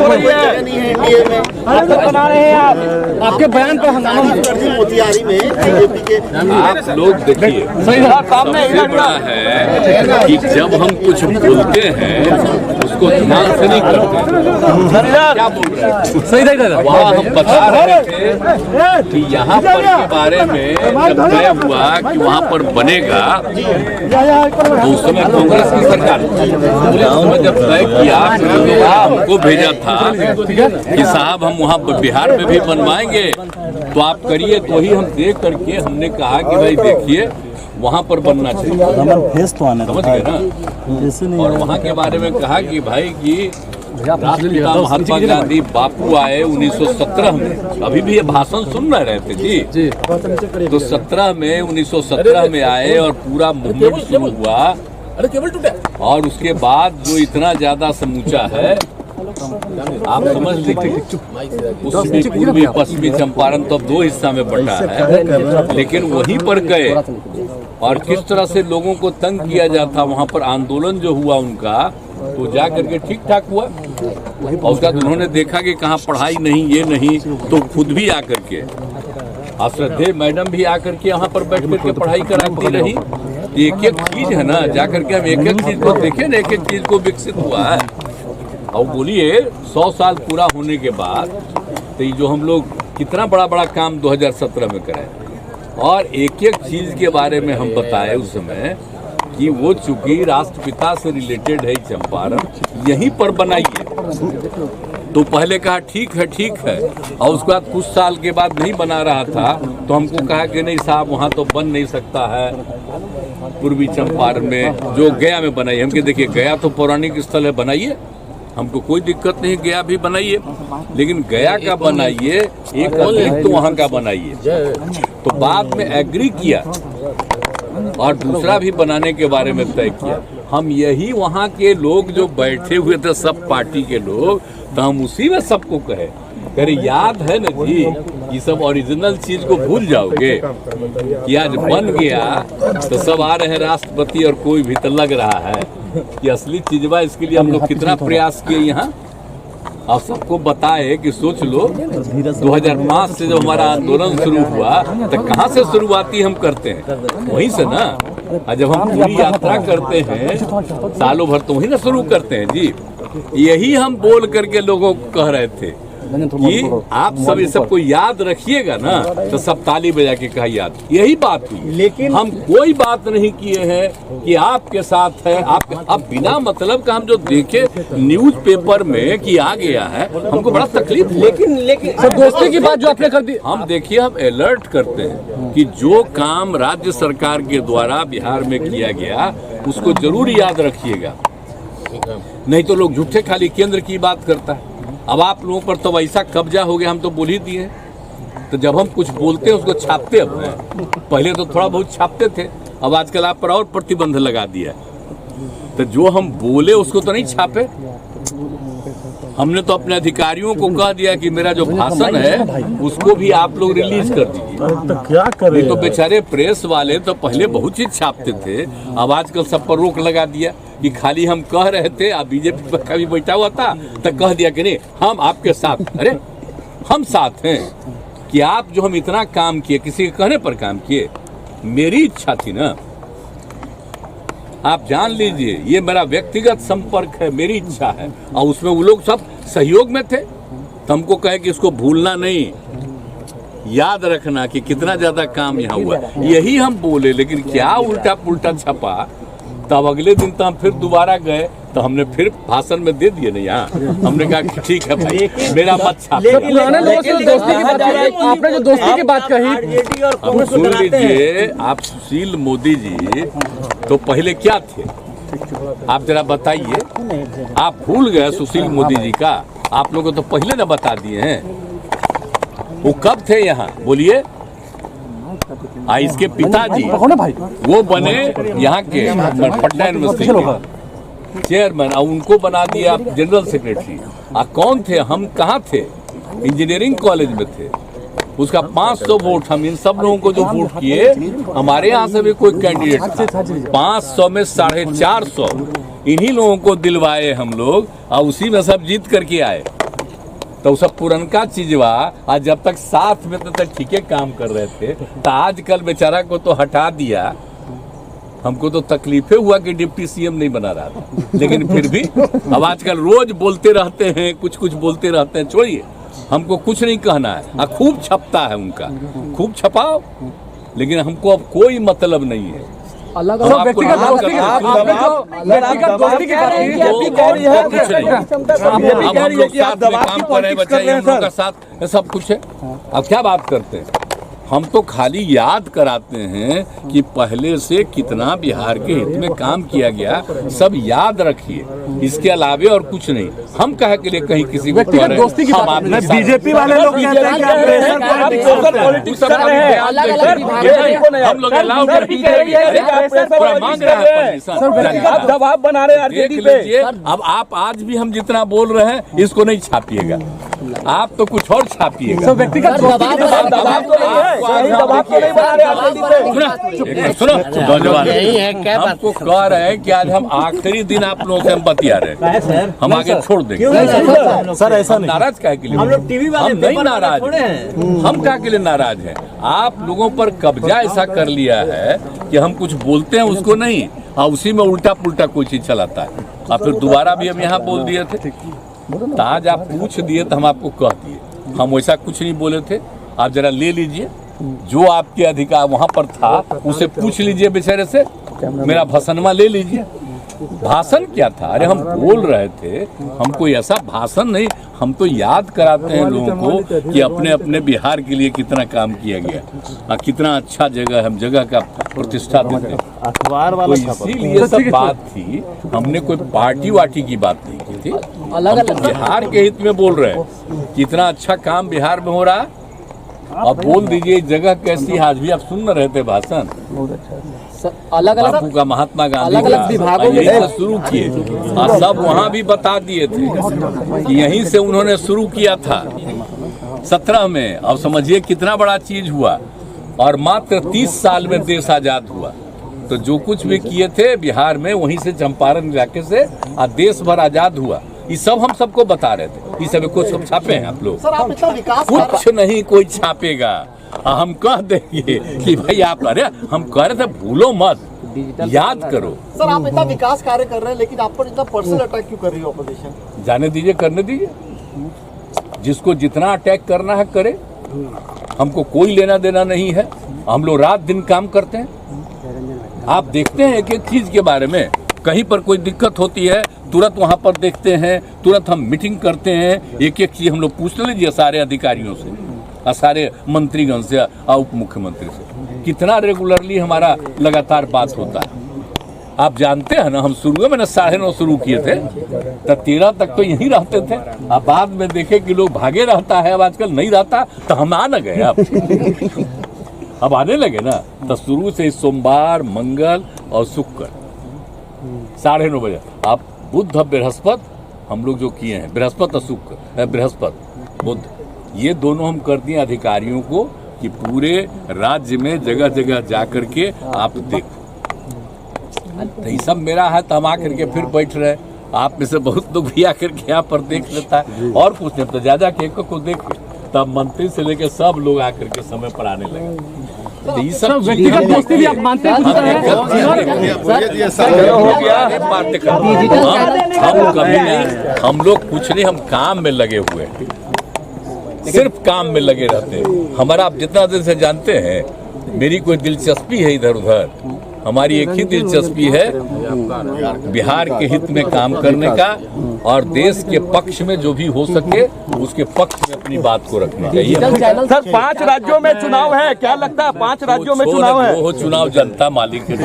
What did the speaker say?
नहीं है एनडीए में बना रहे हैं आप, आपके बयान पर हंगामा मोतिहारी में बीजेपी के आप लोग देखिए, सबसे बड़ा है कि जब हम कुछ बोलते हैं उसको ध्यान से नहीं करते। क्या बोल रहे हैं? सही दादा, वहाँ हम बता रहे थे कि यहाँ पर के बारे में जब तय हुआ कि वहाँ पर बनेगा, तो उस समय कांग्रेस की सरकार ने जब तय किया तो हमको भेजा था कि साहब हम वहाँ बिहार में भी बनवाएंगे तो आप करिए। तो ही हम देख करके हमने कहा कि भाई देखिए वहाँ पर बनना चाहिए, समझ गए ना। और वहाँ के बारे में कहा कि भाई कि राष्ट्रपिता महात्मा गांधी बापू आए 1917 में, अभी भी ये भाषण सुन रहे थे जी। तो 1917 में आए और पूरा मूवमेंट शुरू हुआ, और उसके बाद जो इतना ज्यादा समूचा है आप समझ लीजिए। उसमें पूर्वी पश्चिमी चंपारण तो अब 2 हिस्सा में बंटा है, लेकिन वहीं पर गए और किस तरह से लोगों को तंग किया जाता, वहाँ पर आंदोलन जो हुआ उनका, तो जा करके ठीक ठाक हुआ। और उसका उन्होंने देखा कि कहाँ पढ़ाई नहीं, ये नहीं, तो खुद भी आकर के श्रद्धेय मैडम भी आकर के यहाँ पर बैठ करके पढ़ाई कराती रही। एक एक चीज है ना, जा करके हम एक एक चीज को देखें ना, एक एक चीज को विकसित हुआ है। और बोलिए 100 साल पूरा होने के बाद तो ये जो हम लोग कितना बड़ा बड़ा काम 2017 में करें, और एक एक चीज के बारे में हम बताए उस समय कि वो चूंकि राष्ट्रपिता से रिलेटेड है चंपारण, यहीं पर बनाइए। तो पहले कहा ठीक है, और उसके बाद कुछ साल के बाद नहीं बना रहा था तो हमको कहा कि नहीं साहब वहाँ तो बन नहीं सकता है पूर्वी चंपारण में, जो गया में बनाइए। हम देखिए गया तो पौराणिक स्थल है, बनाइए, हमको कोई दिक्कत नहीं, गया भी बनाइए, लेकिन गया का बनाइए, एक अतिरिक्त तो वहाँ का बनाइए। तो बाद में एग्री किया और दूसरा भी बनाने के बारे में तय किया। हम यही वहाँ के लोग जो बैठे हुए थे सब पार्टी के लोग, तो हम उसी में सबको कहे अरे याद है न जी, ये सब ओरिजिनल चीज को भूल जाओगे कि आज बन गया तो सब आ रहे हैं राष्ट्रपति और कोई भी तो लग रहा है कि असली चीजवा। इसके लिए हम लोग कितना प्रयास किए यहाँ, और सबको बताए कि सोच लो 2005 से जब हमारा आंदोलन शुरू हुआ तो कहाँ से शुरुआती हम करते हैं, वहीं से ना। और जब हम पूरी यात्रा करते हैं सालों भर तो वहीं ना शुरू करते हैं जी। यही हम बोल करके लोगों को कह रहे थे कि आप सब ये सबको याद रखिएगा ना, तो सब ताली बजा के कहा याद, यही बात हुई। लेकिन हम कोई बात नहीं किए हैं कि आपके साथ है, आप अब बिना मतलब का हम जो देखे न्यूज़पेपर में कि आ गया है, हमको बड़ा तकलीफ। लेकिन दोस्ती की बात जो आपने कर दी, हम देखिए हम अलर्ट करते हैं कि जो काम राज्य सरकार के द्वारा बिहार में किया गया उसको जरूर याद रखिएगा, नहीं तो लोग झूठे खाली केंद्र की बात करता है। अब आप लोगों पर तो वैसा कब्जा हो गया, हम तो बोल ही दिए। तो जब हम कुछ बोलते हैं उसको छापते अपने, पहले तो थोड़ा बहुत छापते थे, अब आजकल आप पर और प्रतिबंध लगा दिया। तो जो हम बोले उसको तो नहीं छापे, हमने तो अपने अधिकारियों को कह दिया कि मेरा जो भाषण है उसको भी आप लोग रिलीज कर दीजिए। तो क्या करें? नहीं तो बेचारे प्रेस वाले तो पहले बहुत चीज छापते थे, अब आजकल सब पर रोक लगा दिया कि खाली हम कह रहे थे। अब बीजेपी पर कभी बैठा हुआ था तो कह दिया कि नहीं हम आपके साथ। अरे हम साथ हैं कि आप जो हम इतना काम किए, किसी के कहने पर काम किए, मेरी इच्छा थी ना, आप जान लीजिए ये मेरा व्यक्तिगत संपर्क है, मेरी इच्छा है। और उसमें वो लोग सब सहयोग में थे, तो हमको कहे कि इसको भूलना नहीं, याद रखना कि कितना ज्यादा काम यहाँ हुआ, यही हम बोले। लेकिन क्या उल्टा पुल्टा छपा, तब अगले दिन तो हम फिर दोबारा गए तो हमने फिर भाषण में दे दिए नहीं। यहाँ हमने कहा कि ठीक है भाई मेरा मत छाप। आपने जो दोस्ती की बात कही, अब सुन लीजिए, आप सुशील मोदी जी तो पहले क्या थे आप जरा बताइए। आप भूल गए सुशील मोदी जी का, आप लोगों को तो पहले ना बता दिए हैं। वो कब थे यहाँ बोलिए? इसके पिताजी वो बने यहाँ के पटना यूनिवर्सिटी के चेयरमैन, और उनको बना दिया जनरल सेक्रेटरी। कौन थे? हम कहाँ थे? इंजीनियरिंग कॉलेज में थे। उसका 500 वोट, हम इन सब लोगों को जो वोट किए, हमारे यहाँ से भी कोई कैंडिडेट था, 500 में 450 इन्हीं लोगों को दिलवाए हम लोग, और उसी में सब जीत करके आए। तो सब पुरनका चीजवा आज जब तक साथ में तब तक ठीके काम कर रहे थे, तो आजकल बेचारा को तो हटा दिया। हमको तो तकलीफे हुआ कि डिप्टी सीएम नहीं बना रहा था, लेकिन फिर भी अब आजकल रोज बोलते रहते हैं, कुछ कुछ बोलते रहते हैं। छोड़िए, हमको कुछ नहीं कहना है। खूब छपता है उनका, खूब छपाओ, लेकिन हमको अब कोई मतलब नहीं है। अलग अलग व्यक्तिगत दोस्ती की बात है। हम लोग साथ में काम कर रहे हैं, बच्चे हम लोग का साथ सब कुछ है। अब क्या बात करते हैं? हम तो खाली याद कराते हैं कि पहले से कितना बिहार के हित में काम किया गया, सब याद रखिए। इसके अलावे और कुछ नहीं। हम कहे के लिए कहीं किसी को दोस्ती की बात है। बीजेपी वाले लोग कहते हैं कि आप प्रेशर पॉलिटिक्स कर रहे हैं। हम लोग अलाउ मांग रहे हैं, आप दबाव बना रहे हैं आरजेडी पे। अब आप आज भी हम जितना बोल रहे हैं इसको नहीं छापिएगा, आप तो कुछ और छापिएगा। व्यक्तिगत दबाव तो नहीं है, सही दबाव तो नहीं बना रहे आरजेडी पे। सुनो नौजवान, हमको कह रहे हैं कि आज हम आखिरी दिन आप लोगों से हम बतिया रहे हैं, हम आगे छोड़ देंगे। सर ऐसा नहीं, नाराज काहे के लिए? हम लोग टीवी वाले नहीं नाराज, हम काहे के लिए नाराज हैं? आप लोगों पर कब्जा ऐसा कर लिया है कि हम कुछ बोलते हैं उसको नहीं, और उसी में उल्टा पुल्टा कोई चीज चलाता है। और फिर दोबारा भी हम यहाँ बोल दिए थे, आज आप पूछ दिए तो हम आपको कह दिए, हम वैसा कुछ नहीं बोले थे। आप जरा ले लीजिए, जो आपके अधिकार वहां पर था उसे पूछ लीजिए बेचारे से, मेरा भाषणमा ले लीजिए। भाषण क्या था? अरे हम बोल रहे थे, हमको ऐसा भाषण नहीं, हम तो याद कराते हैं लोगों को कि अपने अपने बिहार के लिए कितना काम किया गया, कितना अच्छा जगह, हम जगह का प्रतिष्ठा देते हैं। तो इसीलिए सब बात थी, हमने कोई पार्टी वार्टी की बात नहीं की थी। हम तो बिहार के हित में बोल रहे हैं, कितना अच्छा काम बिहार में हो रहा है। अब बोल दीजिए जगह कैसी है। आज भी आप सुन रहे थे भाषण, अलग अलग बापू का, महात्मा गांधी अलग विभागों में से शुरू किए, और सब वहाँ भी बता दिए थे कि यहीं से उन्होंने शुरू किया था 17 में। अब समझिए कितना बड़ा चीज हुआ, और मात्र 30 साल में देश आजाद हुआ। तो जो कुछ भी किए थे बिहार में, वहीं से चंपारण इलाके से देश भर आजाद हुआ। ये सब हम सबको बता रहे थे। ये सब कुछ सब छापे हैं आप लोग? सर आप इतना विकास कुछ नहीं कोई छापेगा। हम कह देंगे कि भाई आप, अरे हम कह रहे थे भूलो मत, याद करो। सर आप इतना विकास कार्य कर रहे हैं, लेकिन आप पर इतना पर्सनल अटैक क्यों कर रही है ऑपोजिशन? जाने दीजिए, करने दीजिए, जिसको जितना अटैक करना है करे, हमको कोई लेना देना नहीं है। हम लोग रात दिन काम करते हैं। आप देखते हैं एक एक चीज के बारे में, कहीं पर कोई दिक्कत होती है तुरंत वहां पर देखते हैं, तुरंत हम मीटिंग करते हैं। एक एक चीज हम लोग पूछ लीजिए सारे अधिकारियों से, सारे मंत्रीगण से, उप मुख्यमंत्री से, कितना रेगुलरली हमारा लगातार बात होता है। आप जानते हैं ना, हम शुरू में 9:30 शुरू किए थे, तो 13 तक तो यहीं रहते थे। अब बाद में देखे कि लोग भागे रहता है, अब आजकल नहीं रहता, तो हम आ न गए। अब आने लगे ना, तो शुरू से सोमवार, मंगल और शुक्र 9:30 बजे। आप बुध बृहस्पति हम लोग जो किए हैं, बृहस्पति और शुक्र, बृहस्पति बुध, ये दोनों हम कर दिए अधिकारियों को कि पूरे राज्य में जगह जगह जा करके आप देखो। तो ये सब मेरा है, तो हम आकर के फिर बैठ रहे। आप में से बहुत लोग भी आकर के यहाँ पर देख लेता है, और कुछ नहीं तो ज्यादा के को देख के, तब मंत्री से लेकर सब लोग आकर के समय पर आने लगे। तो ये सब व्यक्तिगत दोस्ती भी आप मानते हैं? हम कभी नहीं, हम लोग कुछ नहीं, हम काम में लगे हुए हैं, सिर्फ काम में लगे रहते हैं। हमारा आप जितना दिन से जानते हैं, मेरी कोई दिलचस्पी है इधर उधर, हमारी एक ही दिलचस्पी है, बिहार के हित में काम करने का, और देश के पक्ष में जो भी हो सके उसके पक्ष में अपनी बात को रखना चाहिए। सर 5 राज्यों में चुनाव है, क्या लगता है 5 राज्यों में चुनाव है? वो चुनाव जनता मालिक है।